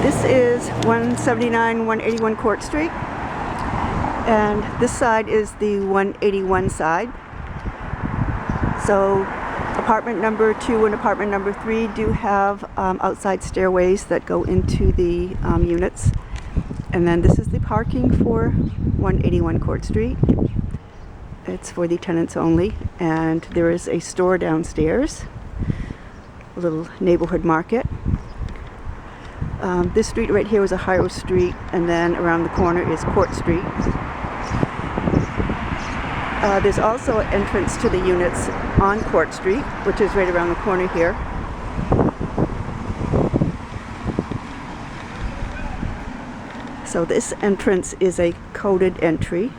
This is 179 181 Court Street, and this side is the 181 side. So apartment number 2 and apartment number 3 do have outside stairways that go into the units. And then this is the parking for 181 Court Street. It's for the tenants only, and there is a store downstairs, a little neighborhood market. This street right here is Ohio Street, and then around the corner is Court Street. There's also an entrance to the units on Court Street, which is right around the corner here. So this entrance is a coded entry.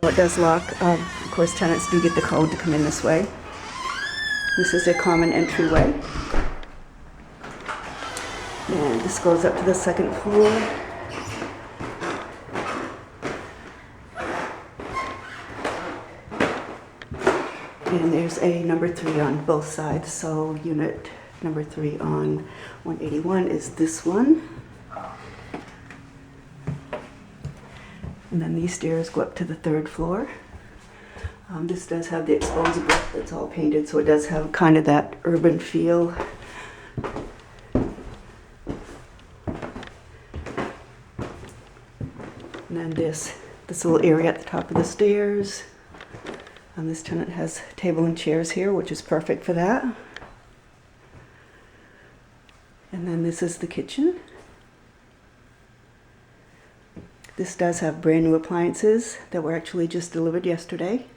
So it does lock. Of course, tenants do get the code to come in this way. This is a common entryway. And this goes up to the second floor. And there's a number 3 on both sides. So unit number 3 on 181 is this one. And then these stairs go up to the 3rd floor. This does have the exposed brick that's all painted, so it does have kind of that urban feel. And then this little area at the top of the stairs. This tenant has table and chairs here, which is perfect for that. And then this is the kitchen. This does have brand new appliances that were actually just delivered yesterday.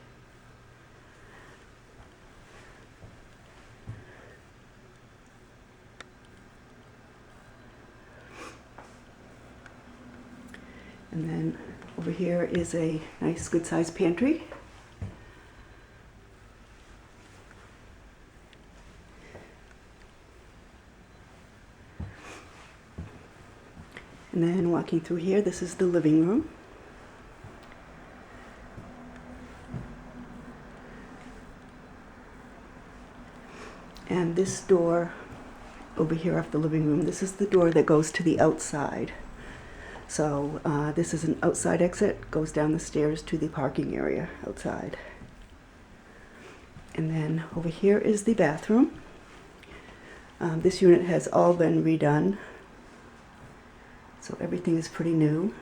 And then over here is a nice good sized pantry. And then walking through here, this is the living room. And this door over here off the living room, this is the door that goes to the outside. So this is an outside exit, goes down the stairs to the parking area outside. And then over here is the bathroom. This unit has all been redone. So everything is pretty new.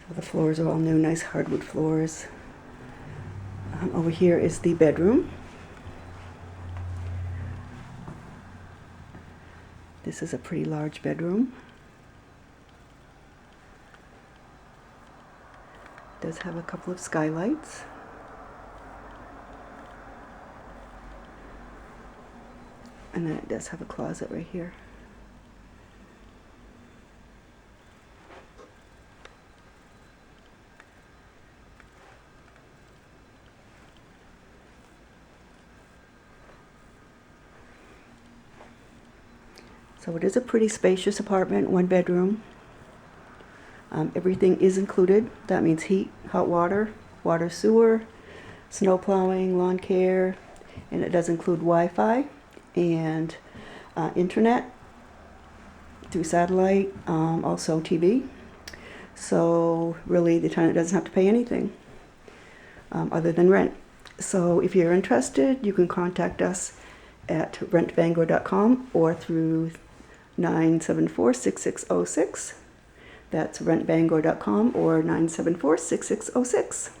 So the floors are all new, nice hardwood floors. Over here is the bedroom. This is a pretty large bedroom. It does have a couple of skylights. And then it does have a closet right here. So it is a pretty spacious apartment, 1 bedroom. Everything is included. That means heat, hot water, water sewer, snow plowing, lawn care, and it does include Wi-Fi and internet through satellite, also TV. So really the tenant doesn't have to pay anything other than rent. So if you're interested, you can contact us at rentvanguard.com or through 974-6606. That's rentvanguard.com or 974-6606.